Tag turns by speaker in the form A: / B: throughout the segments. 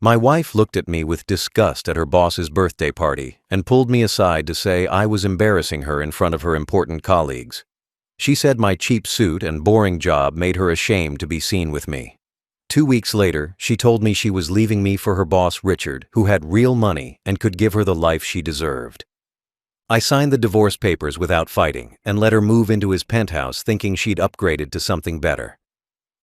A: My wife looked at me with disgust at her boss's birthday party and pulled me aside to say I was embarrassing her in front of her important colleagues. She said my cheap suit and boring job made her ashamed to be seen with me. 2 weeks later, she told me she was leaving me for her boss Richard, who had real money and could give her the life she deserved. I signed the divorce papers without fighting and let her move into his penthouse thinking she'd upgraded to something better.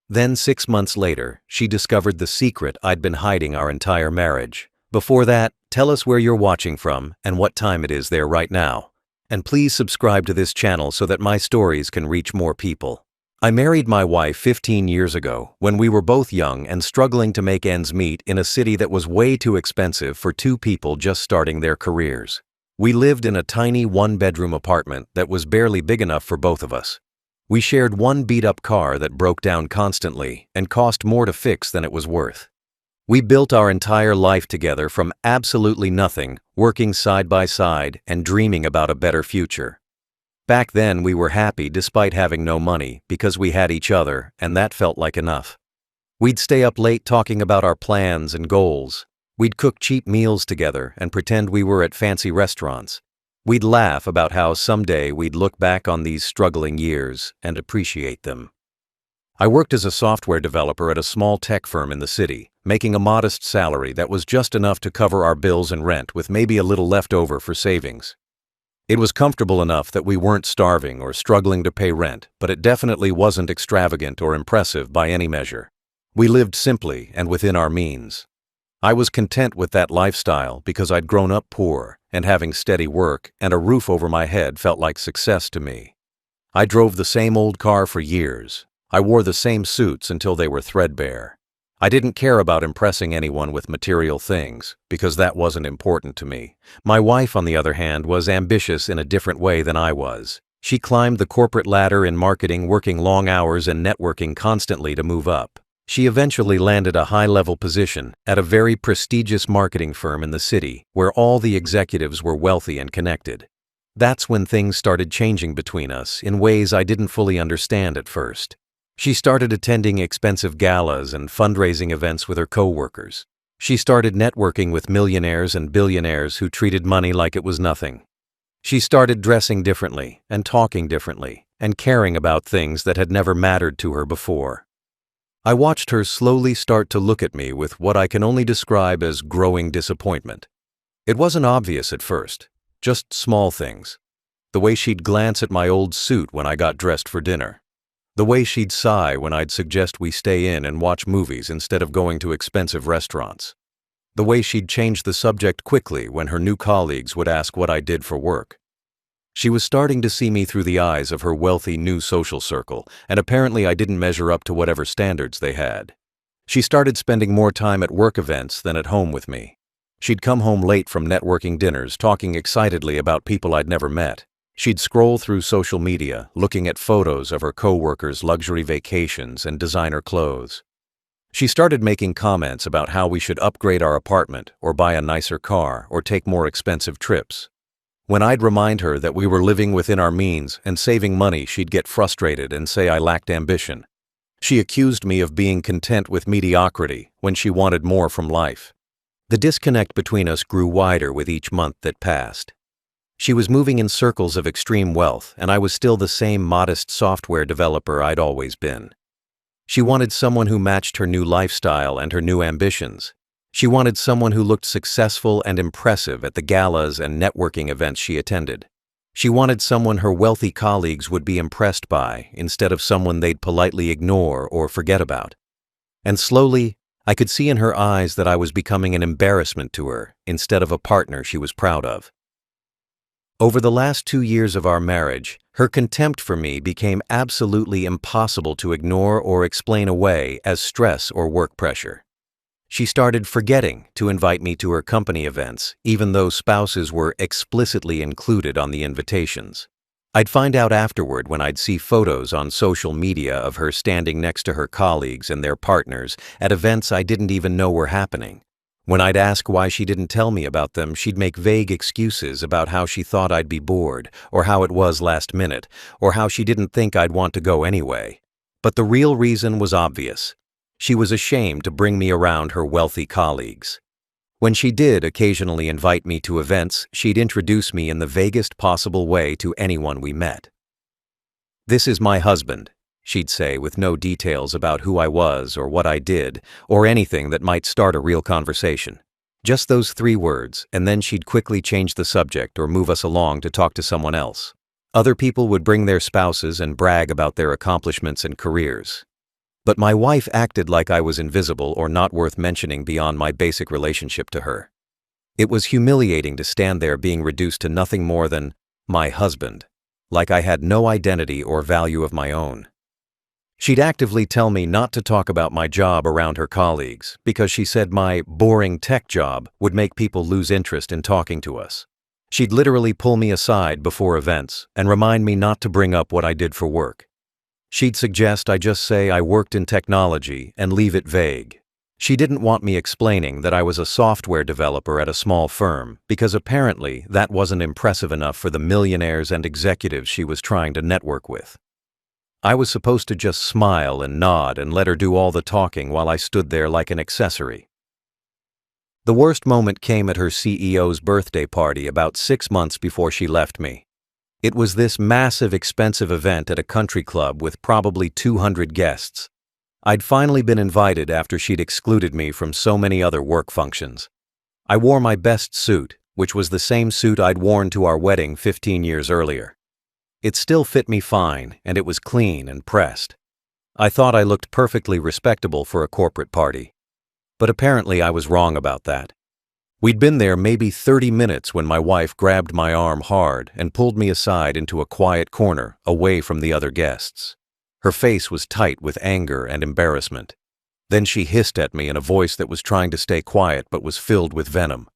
A: Then 6 months later, she discovered the secret I'd been hiding our entire marriage. Before that, tell us where you're watching from and what time it is there right now. And please subscribe to this channel so that my stories can reach more people. I married my wife 15 years ago when we were both young and struggling to make ends meet in a city that was way too expensive for two people just starting their careers. We lived in a tiny one-bedroom apartment that was barely big enough for both of us. We shared one beat-up car that broke down constantly and cost more to fix than it was worth. We built our entire life together from absolutely nothing, working side by side and dreaming about a better future. Back then we were happy despite having no money because we had each other, and that felt like enough. We'd stay up late talking about our plans and goals. We'd cook cheap meals together and pretend we were at fancy restaurants. We'd laugh about how someday we'd look back on these struggling years and appreciate them. I worked as a software developer at a small tech firm in the city, making a modest salary that was just enough to cover our bills and rent with maybe a little left over for savings. It was comfortable enough that we weren't starving or struggling to pay rent, but it definitely wasn't extravagant or impressive by any measure. We lived simply and within our means. I was content with that lifestyle because I'd grown up poor, and having steady work and a roof over my head felt like success to me. I drove the same old car for years. I wore the same suits until they were threadbare. I didn't care about impressing anyone with material things, because that wasn't important to me. My wife, on the other hand, was ambitious in a different way than I was. She climbed the corporate ladder in marketing, working long hours and networking constantly to move up. She eventually landed a high-level position at a very prestigious marketing firm in the city, where all the executives were wealthy and connected. That's when things started changing between us in ways I didn't fully understand at first. She started attending expensive galas and fundraising events with her co-workers. She started networking with millionaires and billionaires who treated money like it was nothing. She started dressing differently and talking differently and caring about things that had never mattered to her before. I watched her slowly start to look at me with what I can only describe as growing disappointment. It wasn't obvious at first, just small things. The way she'd glance at my old suit when I got dressed for dinner. The way she'd sigh when I'd suggest we stay in and watch movies instead of going to expensive restaurants. The way she'd change the subject quickly when her new colleagues would ask what I did for work. She was starting to see me through the eyes of her wealthy new social circle, and apparently I didn't measure up to whatever standards they had. She started spending more time at work events than at home with me. She'd come home late from networking dinners, talking excitedly about people I'd never met. She'd scroll through social media, looking at photos of her co-workers' luxury vacations and designer clothes. She started making comments about how we should upgrade our apartment or buy a nicer car or take more expensive trips. When I'd remind her that we were living within our means and saving money, she'd get frustrated and say I lacked ambition. She accused me of being content with mediocrity when she wanted more from life. The disconnect between us grew wider with each month that passed. She was moving in circles of extreme wealth, and I was still the same modest software developer I'd always been. She wanted someone who matched her new lifestyle and her new ambitions. She wanted someone who looked successful and impressive at the galas and networking events she attended. She wanted someone her wealthy colleagues would be impressed by instead of someone they'd politely ignore or forget about. And slowly, I could see in her eyes that I was becoming an embarrassment to her instead of a partner she was proud of. Over the last 2 years of our marriage, her contempt for me became absolutely impossible to ignore or explain away as stress or work pressure. She started forgetting to invite me to her company events, even though spouses were explicitly included on the invitations. I'd find out afterward when I'd see photos on social media of her standing next to her colleagues and their partners at events I didn't even know were happening. When I'd ask why she didn't tell me about them, she'd make vague excuses about how she thought I'd be bored, or how it was last minute, or how she didn't think I'd want to go anyway. But the real reason was obvious. She was ashamed to bring me around her wealthy colleagues. When she did occasionally invite me to events, she'd introduce me in the vaguest possible way to anyone we met. "This is my husband," she'd say, with no details about who I was or what I did, or anything that might start a real conversation. Just those 3 words, and then she'd quickly change the subject or move us along to talk to someone else. Other people would bring their spouses and brag about their accomplishments and careers. But my wife acted like I was invisible or not worth mentioning beyond my basic relationship to her. It was humiliating to stand there being reduced to nothing more than my husband, like I had no identity or value of my own. She'd actively tell me not to talk about my job around her colleagues because she said my boring tech job would make people lose interest in talking to us. She'd literally pull me aside before events and remind me not to bring up what I did for work. She'd suggest I just say I worked in technology and leave it vague. She didn't want me explaining that I was a software developer at a small firm because apparently that wasn't impressive enough for the millionaires and executives she was trying to network with. I was supposed to just smile and nod and let her do all the talking while I stood there like an accessory. The worst moment came at her CEO's birthday party about 6 months before she left me. It was this massive, expensive event at a country club with probably 200 guests. I'd finally been invited after she'd excluded me from so many other work functions. I wore my best suit, which was the same suit I'd worn to our wedding 15 years earlier. It still fit me fine, and it was clean and pressed. I thought I looked perfectly respectable for a corporate party. But apparently I was wrong about that. We'd been there maybe 30 minutes when my wife grabbed my arm hard and pulled me aside into a quiet corner, away from the other guests. Her face was tight with anger and embarrassment. Then she hissed at me in a voice that was trying to stay quiet but was filled with venom.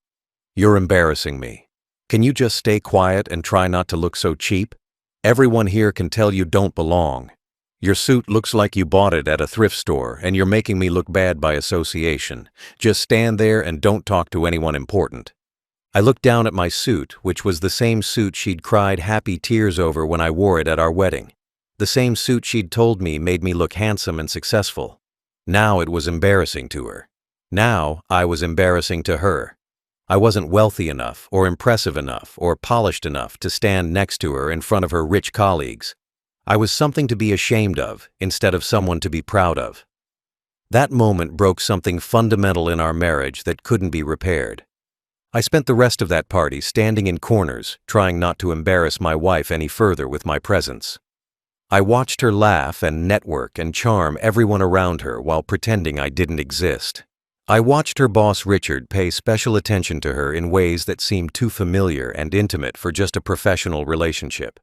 A: "You're embarrassing me. Can you just stay quiet and try not to look so cheap? Everyone here can tell you don't belong. Your suit looks like you bought it at a thrift store, and you're making me look bad by association. Just stand there and don't talk to anyone important." I looked down at my suit, which was the same suit she'd cried happy tears over when I wore it at our wedding. The same suit she'd told me made me look handsome and successful. Now it was embarrassing to her. Now I was embarrassing to her. I wasn't wealthy enough, or impressive enough, or polished enough to stand next to her in front of her rich colleagues. I was something to be ashamed of instead of someone to be proud of. That moment broke something fundamental in our marriage that couldn't be repaired. I spent the rest of that party standing in corners, trying not to embarrass my wife any further with my presence. I watched her laugh and network and charm everyone around her while pretending I didn't exist. I watched her boss Richard pay special attention to her in ways that seemed too familiar and intimate for just a professional relationship.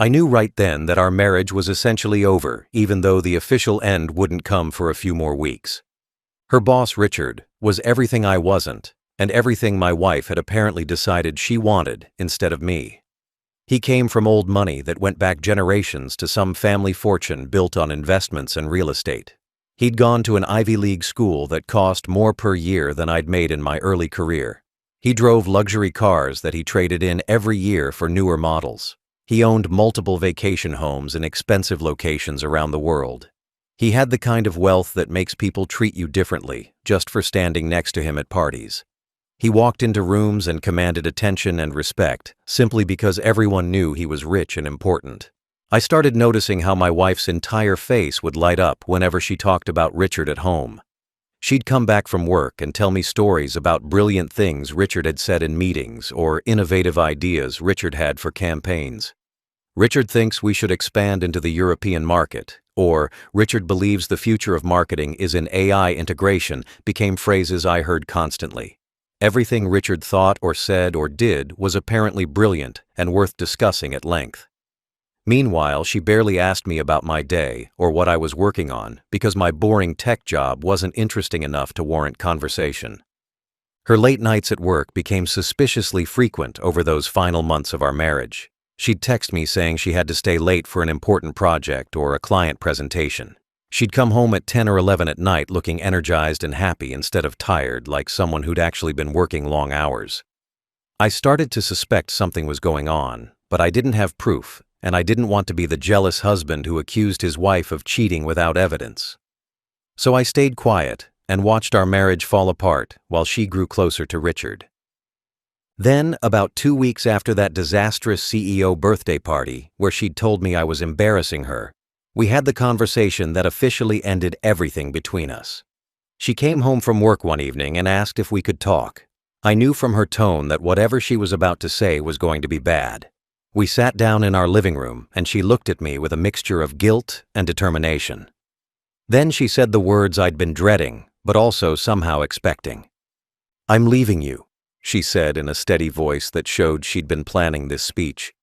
A: I knew right then that our marriage was essentially over, even though the official end wouldn't come for a few more weeks. Her boss, Richard, was everything I wasn't, and everything my wife had apparently decided she wanted instead of me. He came from old money that went back generations to some family fortune built on investments and real estate. He'd gone to an Ivy League school that cost more per year than I'd made in my early career. He drove luxury cars that he traded in every year for newer models. He owned multiple vacation homes in expensive locations around the world. He had the kind of wealth that makes people treat you differently just for standing next to him at parties. He walked into rooms and commanded attention and respect simply because everyone knew he was rich and important. I started noticing how my wife's entire face would light up whenever she talked about Richard at home. She'd come back from work and tell me stories about brilliant things Richard had said in meetings or innovative ideas Richard had for campaigns. "Richard thinks we should expand into the European market," or "Richard believes the future of marketing is in AI integration," became phrases I heard constantly. Everything Richard thought or said or did was apparently brilliant and worth discussing at length. Meanwhile, she barely asked me about my day or what I was working on because my boring tech job wasn't interesting enough to warrant conversation. Her late nights at work became suspiciously frequent over those final months of our marriage. She'd text me saying she had to stay late for an important project or a client presentation. She'd come home at 10 or 11 at night looking energized and happy instead of tired, like someone who'd actually been working long hours. I started to suspect something was going on, but I didn't have proof, and I didn't want to be the jealous husband who accused his wife of cheating without evidence. So I stayed quiet and watched our marriage fall apart while she grew closer to Richard. Then, about 2 weeks after that disastrous CEO birthday party where she'd told me I was embarrassing her, we had the conversation that officially ended everything between us. She came home from work one evening and asked if we could talk. I knew from her tone that whatever she was about to say was going to be bad. We sat down in our living room and she looked at me with a mixture of guilt and determination. Then she said the words I'd been dreading, but also somehow expecting. "I'm leaving you," she said in a steady voice that showed she'd been planning this speech.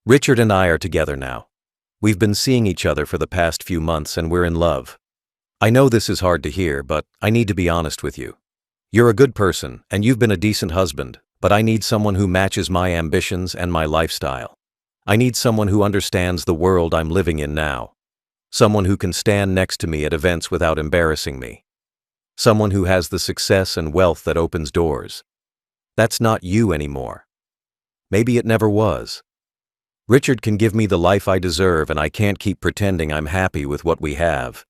A: "Richard and I are together now. We've been seeing each other for the past few months and we're in love. I know this is hard to hear, but I need to be honest with you. You're a good person and you've been a decent husband, but I need someone who matches my ambitions and my lifestyle. I need someone who understands the world I'm living in now. Someone who can stand next to me at events without embarrassing me. Someone who has the success and wealth that opens doors. That's not you anymore. Maybe it never was. Richard can give me the life I deserve and I can't keep pretending I'm happy with what we have."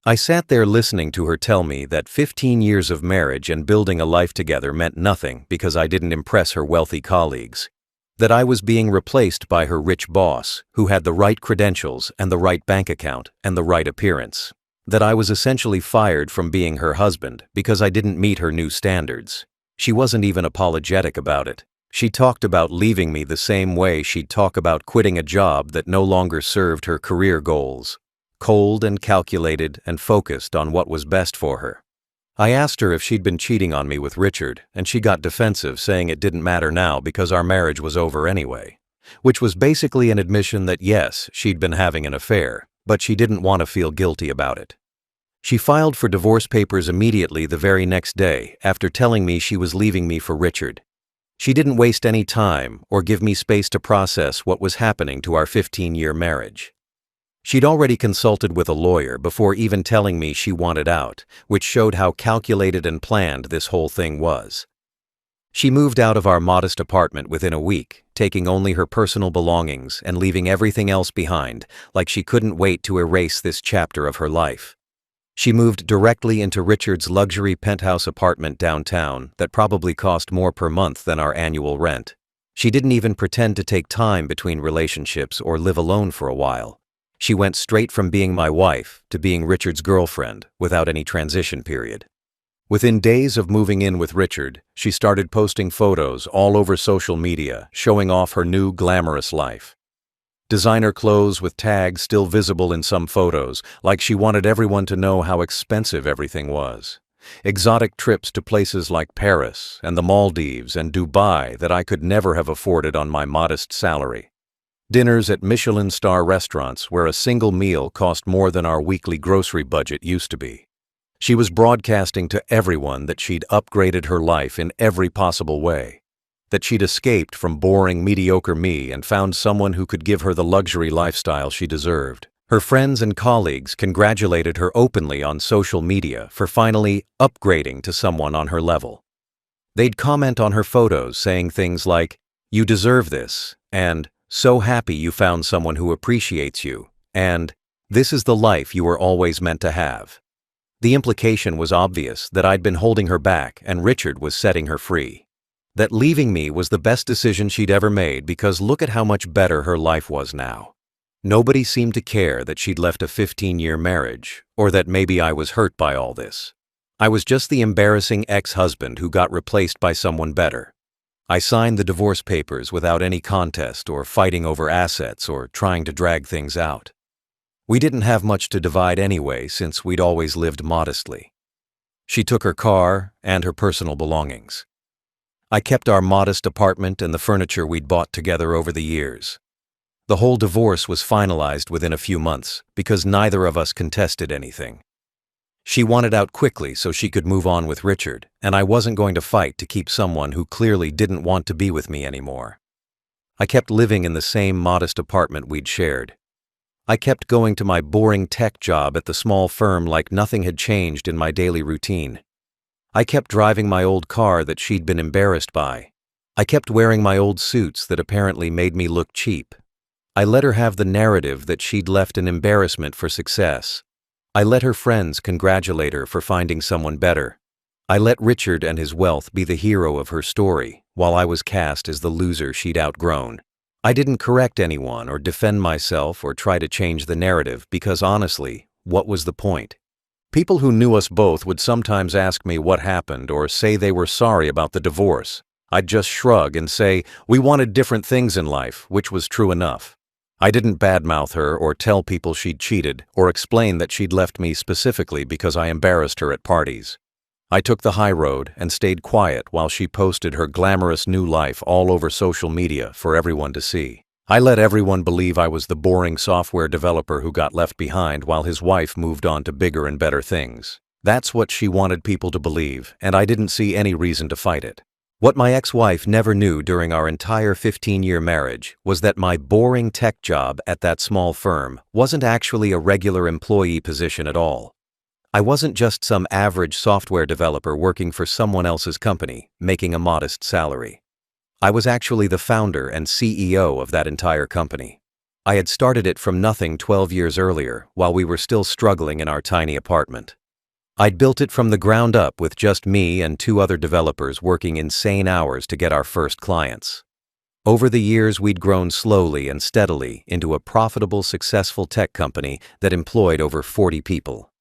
A: I sat there listening to her tell me that 15 years of marriage and building a life together meant nothing because I didn't impress her wealthy colleagues. That I was being replaced by her rich boss, who had the right credentials and the right bank account and the right appearance. That I was essentially fired from being her husband because I didn't meet her new standards. She wasn't even apologetic about it. She talked about leaving me the same way she'd talk about quitting a job that no longer served her career goals. Cold and calculated and focused on what was best for her. I asked her if she'd been cheating on me with Richard, and she got defensive, saying it didn't matter now because our marriage was over anyway. Which was basically an admission that yes, she'd been having an affair, but she didn't want to feel guilty about it. She filed for divorce papers immediately the very next day after telling me she was leaving me for Richard. She didn't waste any time or give me space to process what was happening to our 15-year marriage. She'd already consulted with a lawyer before even telling me she wanted out, which showed how calculated and planned this whole thing was. She moved out of our modest apartment within a week, taking only her personal belongings and leaving everything else behind, like she couldn't wait to erase this chapter of her life. She moved directly into Richard's luxury penthouse apartment downtown that probably cost more per month than our annual rent. She didn't even pretend to take time between relationships or live alone for a while. She went straight from being my wife to being Richard's girlfriend without any transition period. Within days of moving in with Richard, she started posting photos all over social media showing off her new glamorous life. Designer clothes with tags still visible in some photos, like she wanted everyone to know how expensive everything was. Exotic trips to places like Paris and the Maldives and Dubai that I could never have afforded on my modest salary. Dinners at Michelin star restaurants where a single meal cost more than our weekly grocery budget used to be. She was broadcasting to everyone that she'd upgraded her life in every possible way. That she'd escaped from boring, mediocre me and found someone who could give her the luxury lifestyle she deserved. Her friends and colleagues congratulated her openly on social media for finally upgrading to someone on her level. They'd comment on her photos saying things like, "You deserve this," and "So happy you found someone who appreciates you," and "This is the life you were always meant to have." The implication was obvious that I'd been holding her back and Richard was setting her free. That leaving me was the best decision she'd ever made because look at how much better her life was now. Nobody seemed to care that she'd left a 15-year marriage, or that maybe I was hurt by all this. I was just the embarrassing ex-husband who got replaced by someone better. I signed the divorce papers without any contest or fighting over assets or trying to drag things out. We didn't have much to divide anyway since we'd always lived modestly. She took her car and her personal belongings. I kept our modest apartment and the furniture we'd bought together over the years. The whole divorce was finalized within a few months because neither of us contested anything. She wanted out quickly so she could move on with Richard, and I wasn't going to fight to keep someone who clearly didn't want to be with me anymore. I kept living in the same modest apartment we'd shared. I kept going to my boring tech job at the small firm like nothing had changed in my daily routine. I kept driving my old car that she'd been embarrassed by. I kept wearing my old suits that apparently made me look cheap. I let her have the narrative that she'd left an embarrassment for success. I let her friends congratulate her for finding someone better. I let Richard and his wealth be the hero of her story, while I was cast as the loser she'd outgrown. I didn't correct anyone or defend myself or try to change the narrative because honestly, what was the point? People who knew us both would sometimes ask me what happened or say they were sorry about the divorce. I'd just shrug and say we wanted different things in life, which was true enough. I didn't badmouth her or tell people she'd cheated or explain that she'd left me specifically because I embarrassed her at parties. I took the high road and stayed quiet while she posted her glamorous new life all over social media for everyone to see. I let everyone believe I was the boring software developer who got left behind while his wife moved on to bigger and better things. That's what she wanted people to believe, and I didn't see any reason to fight it. What my ex-wife never knew during our entire 15-year marriage was that my boring tech job at that small firm wasn't actually a regular employee position at all. I wasn't just some average software developer working for someone else's company, making a modest salary. I was actually the founder and CEO of that entire company. I had started it from nothing 12 years earlier, while we were still struggling in our tiny apartment. I'd built it from the ground up with just me and 2 other developers working insane hours to get our first clients. Over the years, we'd grown slowly and steadily into a profitable, successful tech company that employed over 40 people.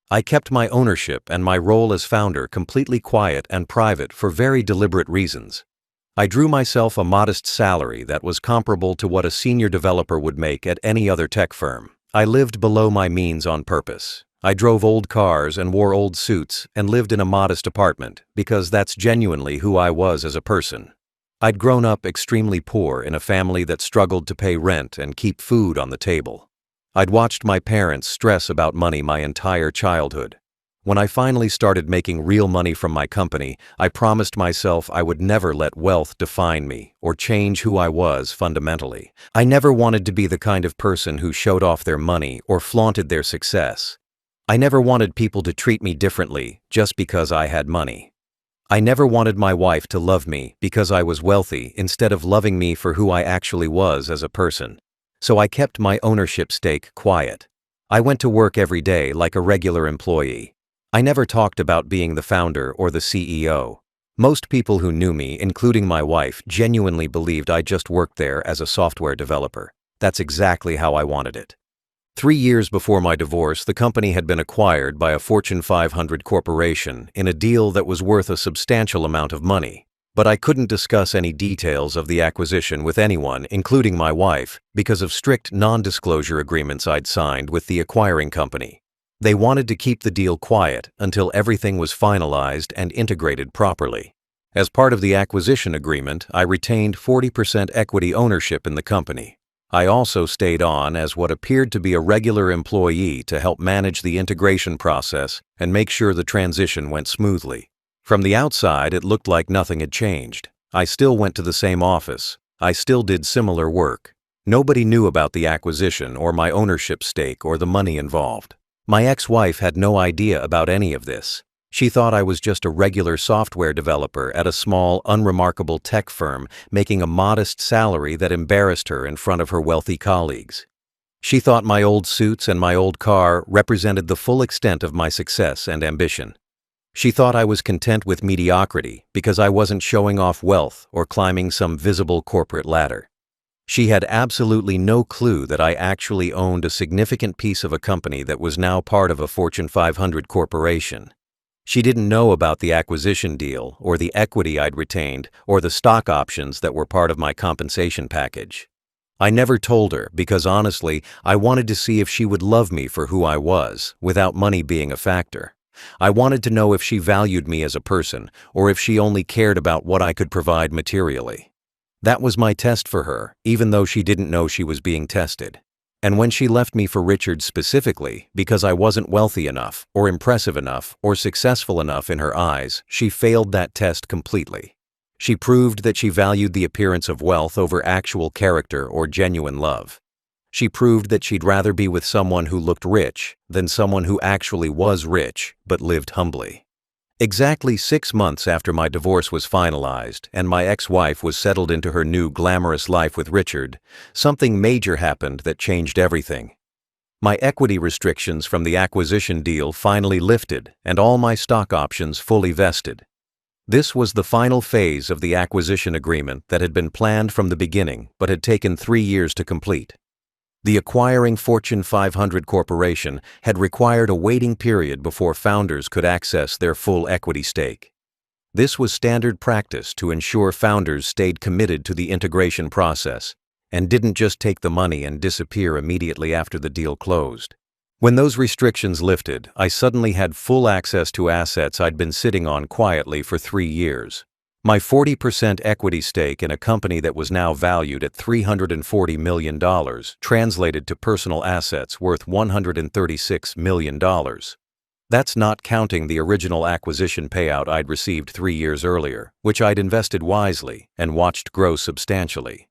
A: I kept my ownership and my role as founder completely quiet and private for very deliberate reasons. I drew myself a modest salary that was comparable to what a senior developer would make at any other tech firm. I lived below my means on purpose. I drove old cars and wore old suits and lived in a modest apartment because that's genuinely who I was as a person. I'd grown up extremely poor in a family that struggled to pay rent and keep food on the table. I'd watched my parents stress about money my entire childhood. When I finally started making real money from my company, I promised myself I would never let wealth define me or change who I was fundamentally. I never wanted to be the kind of person who showed off their money or flaunted their success. I never wanted people to treat me differently just because I had money. I never wanted my wife to love me because I was wealthy instead of loving me for who I actually was as a person. So I kept my ownership stake quiet. I went to work every day like a regular employee. I never talked about being the founder or the CEO. Most people who knew me, including my wife, genuinely believed I just worked there as a software developer. That's exactly how I wanted it. 3 years before my divorce, the company had been acquired by a Fortune 500 corporation in a deal that was worth a substantial amount of money. But I couldn't discuss any details of the acquisition with anyone, including my wife, because of strict non-disclosure agreements I'd signed with the acquiring company. They wanted to keep the deal quiet until everything was finalized and integrated properly. As part of the acquisition agreement, I retained 40% equity ownership in the company. I also stayed on as what appeared to be a regular employee to help manage the integration process and make sure the transition went smoothly. From the outside, it looked like nothing had changed. I still went to the same office. I still did similar work. Nobody knew about the acquisition or my ownership stake or the money involved. My ex-wife had no idea about any of this. She thought I was just a regular software developer at a small, unremarkable tech firm making a modest salary that embarrassed her in front of her wealthy colleagues. She thought my old suits and my old car represented the full extent of my success and ambition. She thought I was content with mediocrity because I wasn't showing off wealth or climbing some visible corporate ladder. She had absolutely no clue that I actually owned a significant piece of a company that was now part of a Fortune 500 corporation. She didn't know about the acquisition deal or the equity I'd retained or the stock options that were part of my compensation package. I never told her because honestly, I wanted to see if she would love me for who I was without money being a factor. I wanted to know if she valued me as a person or if she only cared about what I could provide materially. That was my test for her, even though she didn't know she was being tested. And when she left me for Richard specifically, because I wasn't wealthy enough, or impressive enough, or successful enough in her eyes, she failed that test completely. She proved that she valued the appearance of wealth over actual character or genuine love. She proved that she'd rather be with someone who looked rich than someone who actually was rich but lived humbly. Exactly 6 months after my divorce was finalized and my ex-wife was settled into her new glamorous life with Richard, something major happened that changed everything. My equity restrictions from the acquisition deal finally lifted, and all my stock options fully vested. This was the final phase of the acquisition agreement that had been planned from the beginning but had taken 3 years to complete. The acquiring Fortune 500 corporation had required a waiting period before founders could access their full equity stake. This was standard practice to ensure founders stayed committed to the integration process and didn't just take the money and disappear immediately after the deal closed. When those restrictions lifted, I suddenly had full access to assets I'd been sitting on quietly for 3 years. My 40% equity stake in a company that was now valued at $340 million translated to personal assets worth $136 million. That's not counting the original acquisition payout I'd received 3 years earlier, which I'd invested wisely and watched grow substantially.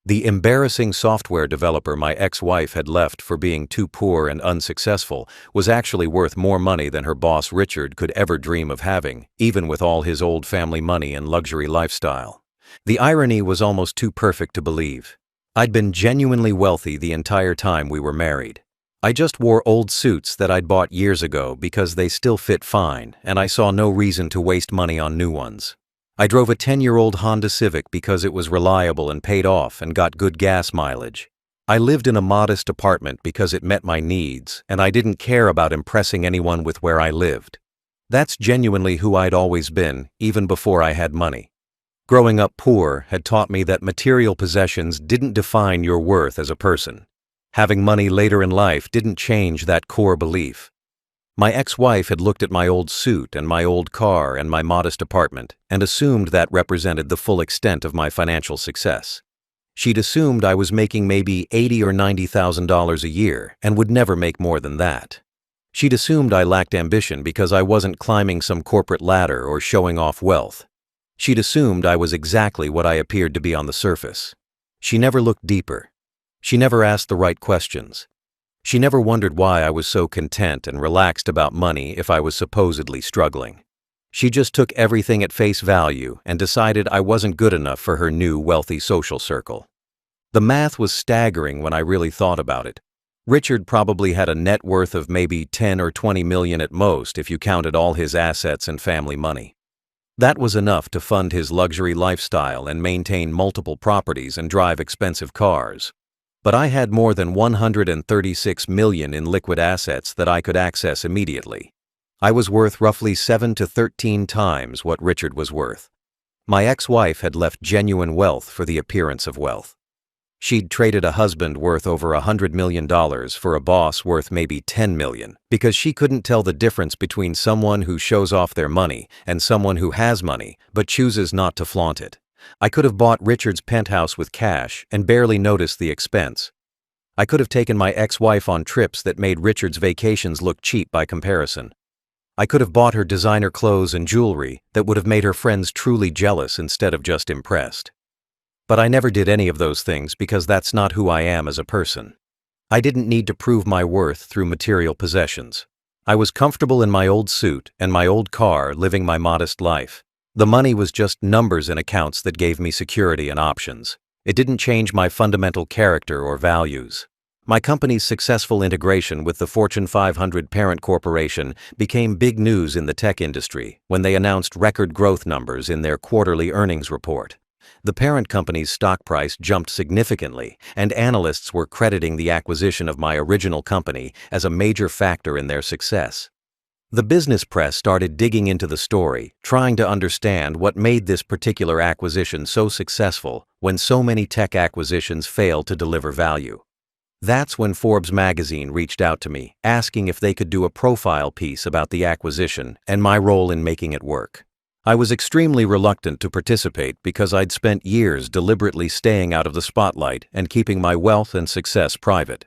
A: The embarrassing software developer my ex-wife had left for being too poor and unsuccessful was actually worth more money than her boss Richard could ever dream of having, even with all his old family money and luxury lifestyle. The irony was almost too perfect to believe. I'd been genuinely wealthy the entire time we were married. I just wore old suits that I'd bought years ago because they still fit fine, and I saw no reason to waste money on new ones. I drove a 10-year-old Honda Civic because it was reliable and paid off and got good gas mileage. I lived in a modest apartment because it met my needs, and I didn't care about impressing anyone with where I lived. That's genuinely who I'd always been, even before I had money. Growing up poor had taught me that material possessions didn't define your worth as a person. Having money later in life didn't change that core belief. My ex-wife had looked at my old suit and my old car and my modest apartment and assumed that represented the full extent of my financial success. She'd assumed I was making maybe $80,000 or $90,000 a year and would never make more than that. She'd assumed I lacked ambition because I wasn't climbing some corporate ladder or showing off wealth. She'd assumed I was exactly what I appeared to be on the surface. She never looked deeper. She never asked the right questions. She never wondered why I was so content and relaxed about money if I was supposedly struggling. She just took everything at face value and decided I wasn't good enough for her new wealthy social circle. The math was staggering when I really thought about it. Richard probably had a net worth of maybe 10 or 20 million at most if you counted all his assets and family money. That was enough to fund his luxury lifestyle and maintain multiple properties and drive expensive cars. But I had more than 136 million in liquid assets that I could access immediately. I was worth roughly 7 to 13 times what Richard was worth. My ex-wife had left genuine wealth for the appearance of wealth. She'd traded a husband worth over $100 million for a boss worth maybe 10 million because she couldn't tell the difference between someone who shows off their money and someone who has money but chooses not to flaunt it. I could have bought Richard's penthouse with cash and barely noticed the expense. I could have taken my ex-wife on trips that made Richard's vacations look cheap by comparison. I could have bought her designer clothes and jewelry that would have made her friends truly jealous instead of just impressed. But I never did any of those things because that's not who I am as a person. I didn't need to prove my worth through material possessions. I was comfortable in my old suit and my old car, living my modest life. The money was just numbers in accounts that gave me security and options. It didn't change my fundamental character or values. My company's successful integration with the Fortune 500 parent corporation became big news in the tech industry when they announced record growth numbers in their quarterly earnings report. The parent company's stock price jumped significantly, and analysts were crediting the acquisition of my original company as a major factor in their success. The business press started digging into the story, trying to understand what made this particular acquisition so successful when so many tech acquisitions fail to deliver value. That's when Forbes magazine reached out to me, asking if they could do a profile piece about the acquisition and my role in making it work. I was extremely reluctant to participate because I'd spent years deliberately staying out of the spotlight and keeping my wealth and success private.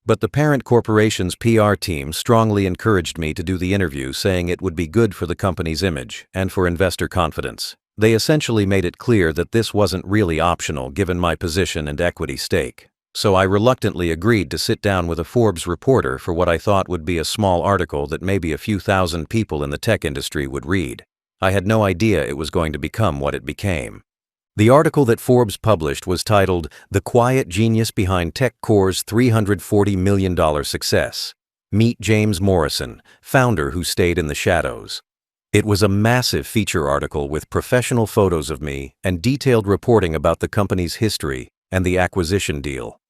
A: But the parent corporation's PR team strongly encouraged me to do the interview, saying it would be good for the company's image and for investor confidence. They essentially made it clear that this wasn't really optional given my position and equity stake. So I reluctantly agreed to sit down with a Forbes reporter for what I thought would be a small article that maybe a few thousand people in the tech industry would read. I had no idea it was going to become what it became. The article that Forbes published was titled, "The Quiet Genius Behind TechCore's $340 million Success. Meet James Morrison, founder who stayed in the shadows." It was a massive feature article with professional photos of me and detailed reporting about the company's history and the acquisition deal.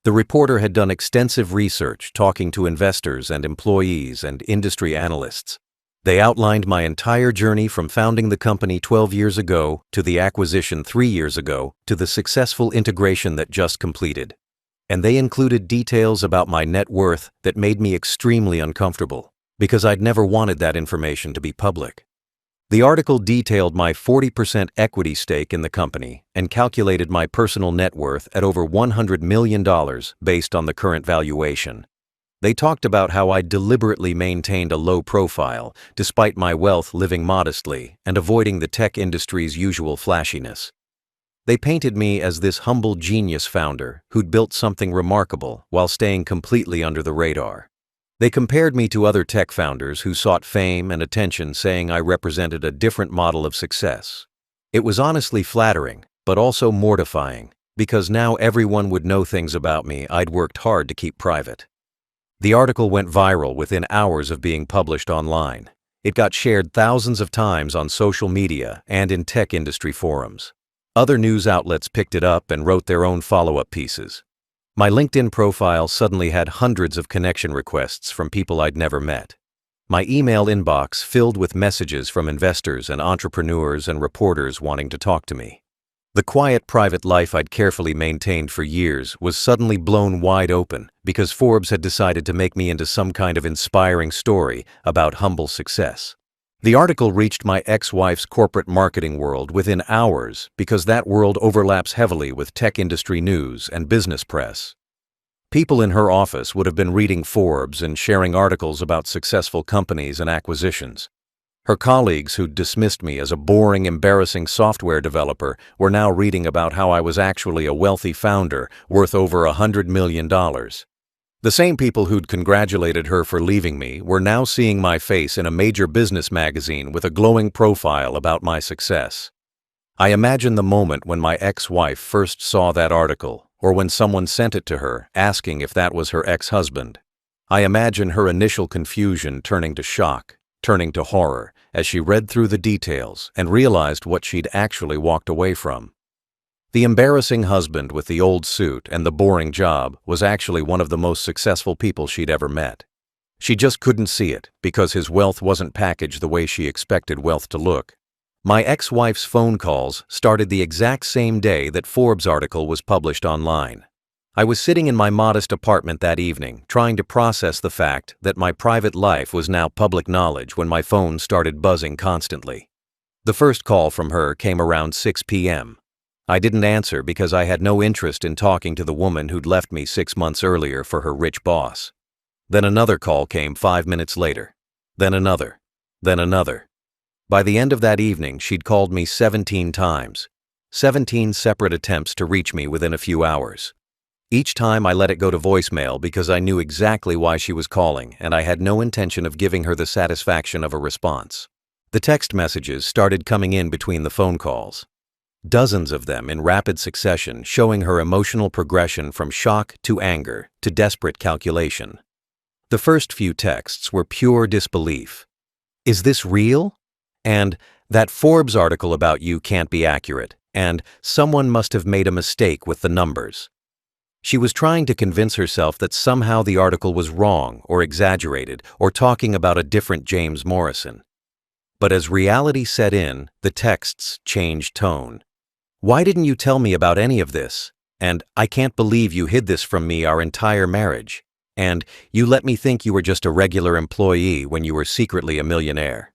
A: The reporter had done extensive research, talking to investors and employees and industry analysts. They outlined my entire journey from founding the company 12 years ago to the acquisition 3 years ago to the successful integration that just completed. And they included details about my net worth that made me extremely uncomfortable, because I'd never wanted that information to be public. The article detailed my 40% equity stake in the company and calculated my personal net worth at over $100 million based on the current valuation. They talked about how I deliberately maintained a low profile, despite my wealth, living modestly and avoiding the tech industry's usual flashiness. They painted me as this humble genius founder who'd built something remarkable while staying completely under the radar. They compared me to other tech founders who sought fame and attention, saying I represented a different model of success. It was honestly flattering, but also mortifying, because now everyone would know things about me I'd worked hard to keep private. The article went viral within hours of being published online. It got shared thousands of times on social media and in tech industry forums. Other news outlets picked it up and wrote their own follow-up pieces. My LinkedIn profile suddenly had hundreds of connection requests from people I'd never met. My email inbox filled with messages from investors and entrepreneurs and reporters wanting to talk to me. The quiet private life I'd carefully maintained for years was suddenly blown wide open because Forbes had decided to make me into some kind of inspiring story about humble success. The article reached my ex-wife's corporate marketing world within hours because that world overlaps heavily with tech industry news and business press. People in her office would have been reading Forbes and sharing articles about successful companies and acquisitions. Her colleagues who'd dismissed me as a boring, embarrassing software developer were now reading about how I was actually a wealthy founder worth over $100 million. The same people who'd congratulated her for leaving me were now seeing my face in a major business magazine with a glowing profile about my success. I imagine the moment when my ex-wife first saw that article, or when someone sent it to her asking if that was her ex-husband. I imagine her initial confusion turning to shock, turning to horror, as she read through the details and realized what she'd actually walked away from. The embarrassing husband with the old suit and the boring job was actually one of the most successful people she'd ever met. She just couldn't see it because his wealth wasn't packaged the way she expected wealth to look. My ex-wife's phone calls started the exact same day that Forbes' article was published online. I was sitting in my modest apartment that evening, trying to process the fact that my private life was now public knowledge when my phone started buzzing constantly. The first call from her came around 6 p.m. I didn't answer because I had no interest in talking to the woman who'd left me 6 months earlier for her rich boss. Then another call came 5 minutes later. Then another. Then another. By the end of that evening, she'd called me 17 times. 17 separate attempts to reach me within a few hours. Each time I let it go to voicemail because I knew exactly why she was calling and I had no intention of giving her the satisfaction of a response. The text messages started coming in between the phone calls. Dozens of them in rapid succession, showing her emotional progression from shock to anger to desperate calculation. The first few texts were pure disbelief. "Is this real?" And "That Forbes article about you can't be accurate," and "Someone must have made a mistake with the numbers." She was trying to convince herself that somehow the article was wrong or exaggerated or talking about a different James Morrison. But as reality set in, the texts changed tone. "Why didn't you tell me about any of this?" And "I can't believe you hid this from me our entire marriage." And "You let me think you were just a regular employee when you were secretly a millionaire."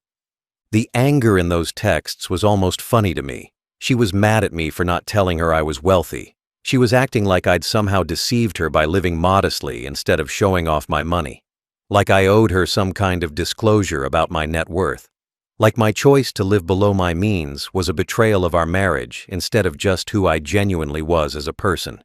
A: The anger in those texts was almost funny to me. She was mad at me for not telling her I was wealthy. She was acting like I'd somehow deceived her by living modestly instead of showing off my money. Like I owed her some kind of disclosure about my net worth. Like my choice to live below my means was a betrayal of our marriage instead of just who I genuinely was as a person.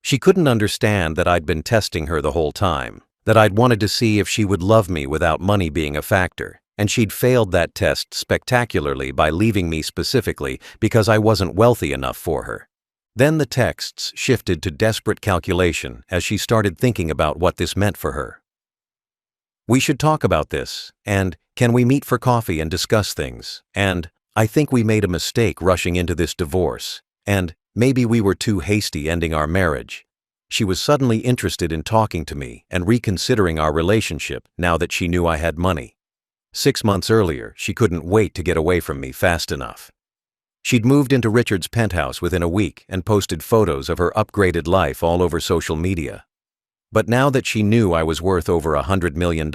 A: She couldn't understand that I'd been testing her the whole time, that I'd wanted to see if she would love me without money being a factor, And she'd failed that test spectacularly by leaving me specifically because I wasn't wealthy enough for her. Then the texts shifted to desperate calculation as she started thinking about what this meant for her. We should talk about this, and can we meet for coffee and discuss things, and I think we made a mistake rushing into this divorce, and maybe we were too hasty ending our marriage. She was suddenly interested in talking to me and reconsidering our relationship now that she knew I had money. 6 months earlier, she couldn't wait to get away from me fast enough. She'd moved into Richard's penthouse within a week and posted photos of her upgraded life all over social media. But now that she knew I was worth over $100 million,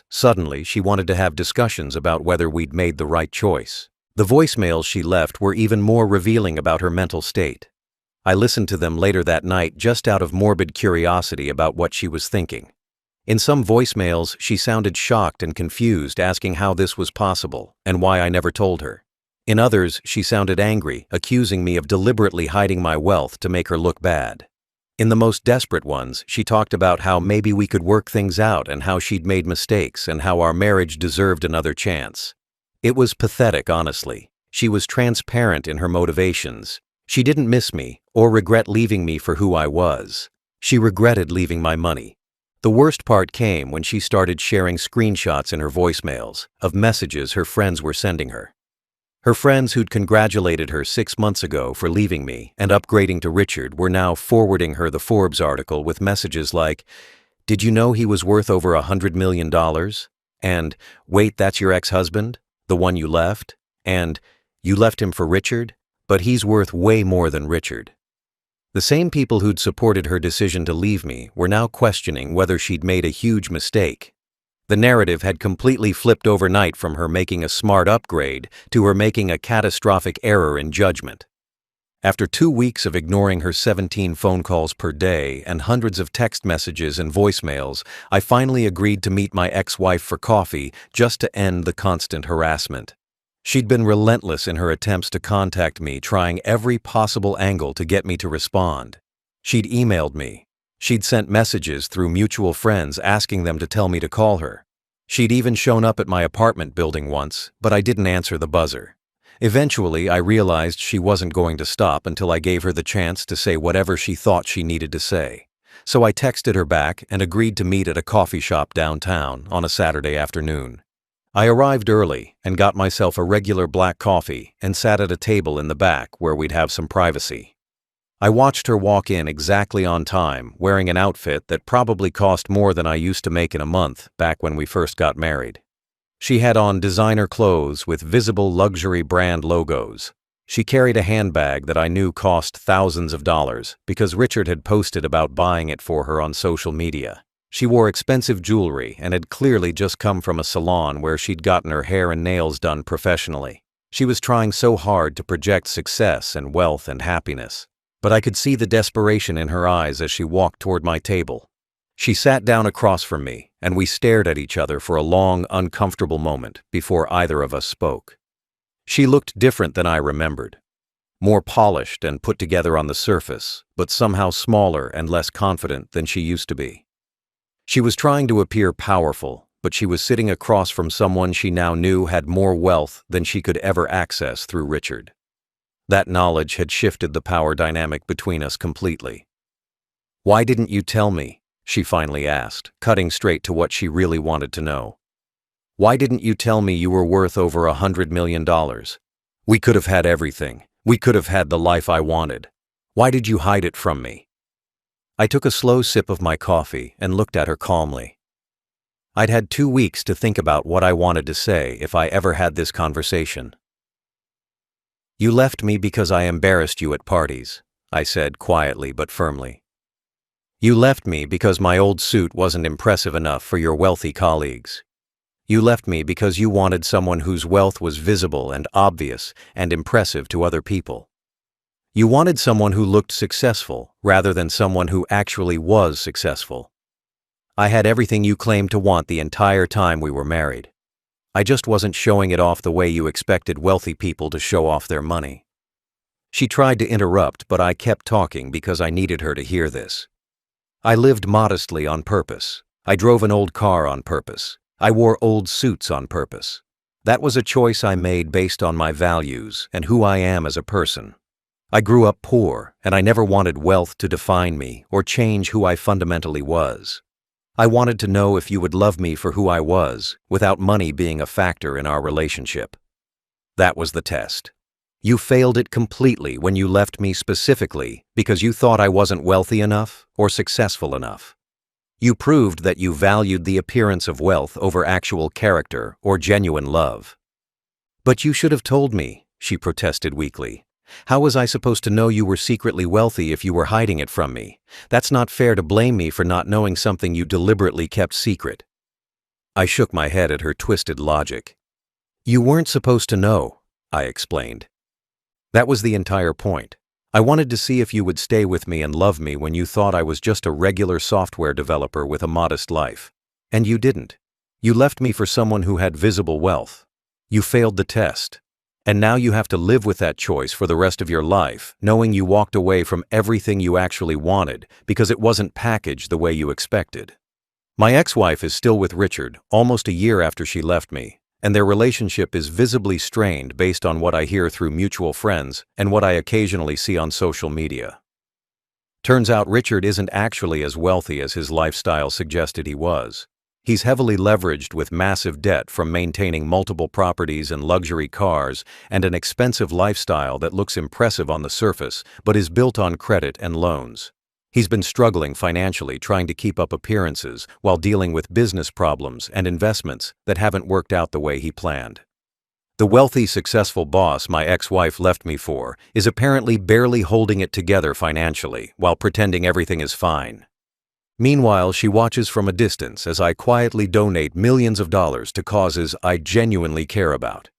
A: suddenly she wanted to have discussions about whether we'd made the right choice. The voicemails she left were even more revealing about her mental state. I listened to them later that night just out of morbid curiosity about what she was thinking. In some voicemails, she sounded shocked and confused, asking how this was possible and why I never told her. In others, she sounded angry, accusing me of deliberately hiding my wealth to make her look bad. In the most desperate ones, she talked about how maybe we could work things out and how she'd made mistakes and how our marriage deserved another chance. It was pathetic, honestly. She was transparent in her motivations. She didn't miss me or regret leaving me for who I was. She regretted leaving my money. The worst part came when she started sharing screenshots in her voicemails of messages her friends were sending her. Her friends who'd congratulated her 6 months ago for leaving me and upgrading to Richard were now forwarding her the Forbes article with messages like, "Did you know he was worth over $100 million? And, wait, that's your ex-husband? The one you left? And, you left him for Richard? But he's worth way more than Richard." The same people who'd supported her decision to leave me were now questioning whether she'd made a huge mistake. The narrative had completely flipped overnight from her making a smart upgrade to her making a catastrophic error in judgment. After 2 weeks of ignoring her 17 phone calls per day and hundreds of text messages and voicemails, I finally agreed to meet my ex-wife for coffee just to end the constant harassment. She'd been relentless in her attempts to contact me, trying every possible angle to get me to respond. She'd emailed me. She'd sent messages through mutual friends asking them to tell me to call her. She'd even shown up at my apartment building once, but I didn't answer the buzzer. Eventually, I realized she wasn't going to stop until I gave her the chance to say whatever she thought she needed to say. So I texted her back and agreed to meet at a coffee shop downtown on a Saturday afternoon. I arrived early and got myself a regular black coffee and sat at a table in the back where we'd have some privacy. I watched her walk in exactly on time, wearing an outfit that probably cost more than I used to make in a month back when we first got married. She had on designer clothes with visible luxury brand logos. She carried a handbag that I knew cost thousands of dollars because Richard had posted about buying it for her on social media. She wore expensive jewelry and had clearly just come from a salon where she'd gotten her hair and nails done professionally. She was trying so hard to project success and wealth and happiness, but I could see the desperation in her eyes as she walked toward my table. She sat down across from me, and we stared at each other for a long, uncomfortable moment before either of us spoke. She looked different than I remembered. More polished and put together on the surface, but somehow smaller and less confident than she used to be. She was trying to appear powerful, but she was sitting across from someone she now knew had more wealth than she could ever access through Richard. That knowledge had shifted the power dynamic between us completely. "Why didn't you tell me?" she finally asked, cutting straight to what she really wanted to know. "Why didn't you tell me you were worth over $100 million? We could have had everything. We could have had the life I wanted. Why did you hide it from me?" I took a slow sip of my coffee and looked at her calmly. I'd had 2 weeks to think about what I wanted to say if I ever had this conversation. "You left me because I embarrassed you at parties," I said quietly but firmly. "You left me because my old suit wasn't impressive enough for your wealthy colleagues. You left me because you wanted someone whose wealth was visible and obvious and impressive to other people. You wanted someone who looked successful rather than someone who actually was successful. I had everything you claimed to want the entire time we were married. I just wasn't showing it off the way you expected wealthy people to show off their money." She tried to interrupt, but I kept talking because I needed her to hear this. I lived modestly on purpose. I drove an old car on purpose. I wore old suits on purpose. That was a choice I made based on my values and who I am as a person. I grew up poor, and I never wanted wealth to define me or change who I fundamentally was. I wanted to know if you would love me for who I was, without money being a factor in our relationship. That was the test. You failed it completely when you left me specifically because you thought I wasn't wealthy enough or successful enough. You proved that you valued the appearance of wealth over actual character or genuine love. But you should have told me, she protested weakly. How was I supposed to know you were secretly wealthy if you were hiding it from me? That's not fair to blame me for not knowing something you deliberately kept secret. I shook my head at her twisted logic. You weren't supposed to know, I explained. That was the entire point. I wanted to see if you would stay with me and love me when you thought I was just a regular software developer with a modest life. And you didn't. You left me for someone who had visible wealth. You failed the test. And now you have to live with that choice for the rest of your life, knowing you walked away from everything you actually wanted because it wasn't packaged the way you expected. My ex-wife is still with Richard, almost a year after she left me, and their relationship is visibly strained based on what I hear through mutual friends and what I occasionally see on social media. Turns out Richard isn't actually as wealthy as his lifestyle suggested he was. He's heavily leveraged with massive debt from maintaining multiple properties and luxury cars and an expensive lifestyle that looks impressive on the surface but is built on credit and loans. He's been struggling financially trying to keep up appearances while dealing with business problems and investments that haven't worked out the way he planned. The wealthy, successful boss my ex-wife left me for is apparently barely holding it together financially while pretending everything is fine. Meanwhile, she watches from a distance as I quietly donate millions of dollars to causes I genuinely care about.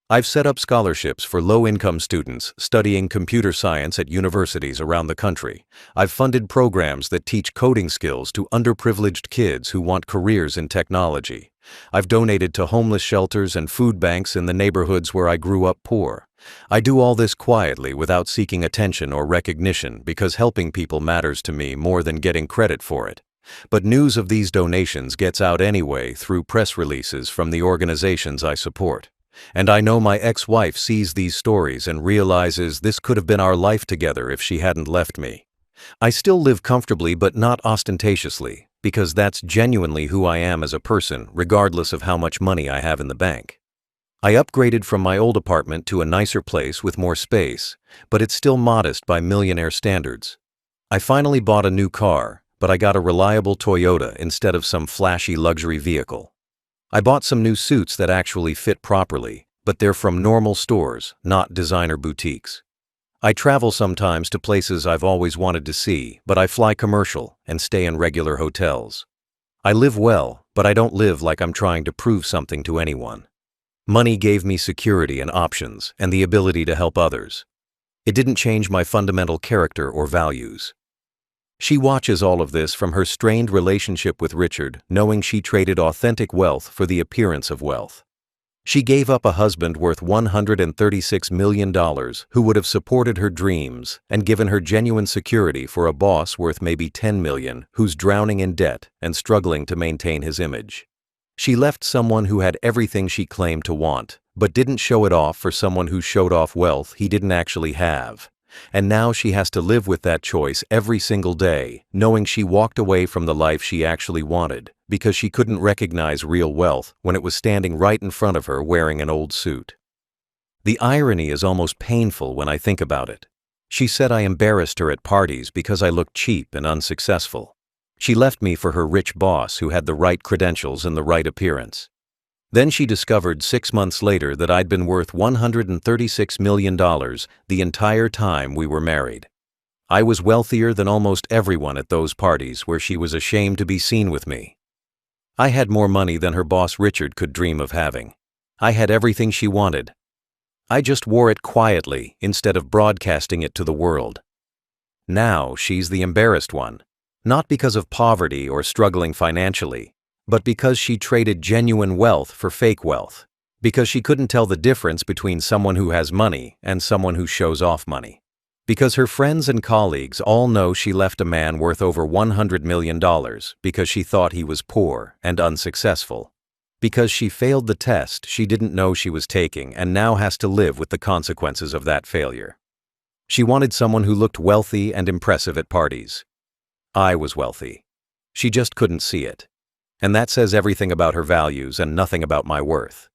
A: I've set up scholarships for low-income students studying computer science at universities around the country. I've funded programs that teach coding skills to underprivileged kids who want careers in technology. I've donated to homeless shelters and food banks in the neighborhoods where I grew up poor. I do all this quietly without seeking attention or recognition because helping people matters to me more than getting credit for it. But news of these donations gets out anyway through press releases from the organizations I support. And I know my ex-wife sees these stories and realizes this could have been our life together if she hadn't left me. I still live comfortably but not ostentatiously, because that's genuinely who I am as a person, regardless of how much money I have in the bank. I upgraded from my old apartment to a nicer place with more space, but it's still modest by millionaire standards. I finally bought a new car, but I got a reliable Toyota instead of some flashy luxury vehicle. I bought some new suits that actually fit properly, but they're from normal stores, not designer boutiques. I travel sometimes to places I've always wanted to see, but I fly commercial and stay in regular hotels. I live well, but I don't live like I'm trying to prove something to anyone. Money gave me security and options and the ability to help others. It didn't change my fundamental character or values. She watches all of this from her strained relationship with Richard, knowing she traded authentic wealth for the appearance of wealth. She gave up a husband worth $136 million who would have supported her dreams and given her genuine security for a boss worth maybe $10 million who's drowning in debt and struggling to maintain his image. She left someone who had everything she claimed to want, but didn't show it off for someone who showed off wealth he didn't actually have. And now she has to live with that choice every single day, knowing she walked away from the life she actually wanted because she couldn't recognize real wealth when it was standing right in front of her wearing an old suit. The irony is almost painful when I think about it. She said I embarrassed her at parties because I looked cheap and unsuccessful. She left me for her rich boss who had the right credentials and the right appearance. Then she discovered 6 months later that I'd been worth $136 million the entire time we were married. I was wealthier than almost everyone at those parties where she was ashamed to be seen with me. I had more money than her boss Richard could dream of having. I had everything she wanted. I just wore it quietly instead of broadcasting it to the world. Now she's the embarrassed one, not because of poverty or struggling financially, but because she traded genuine wealth for fake wealth, because she couldn't tell the difference between someone who has money and someone who shows off money, because her friends and colleagues all know she left a man worth over $100 million because she thought he was poor and unsuccessful, Because she failed the test she didn't know she was taking and now has to live with the consequences of that failure. She wanted someone who looked wealthy and impressive at parties. I was wealthy. She just couldn't see it. And that says everything about her values and nothing about my worth.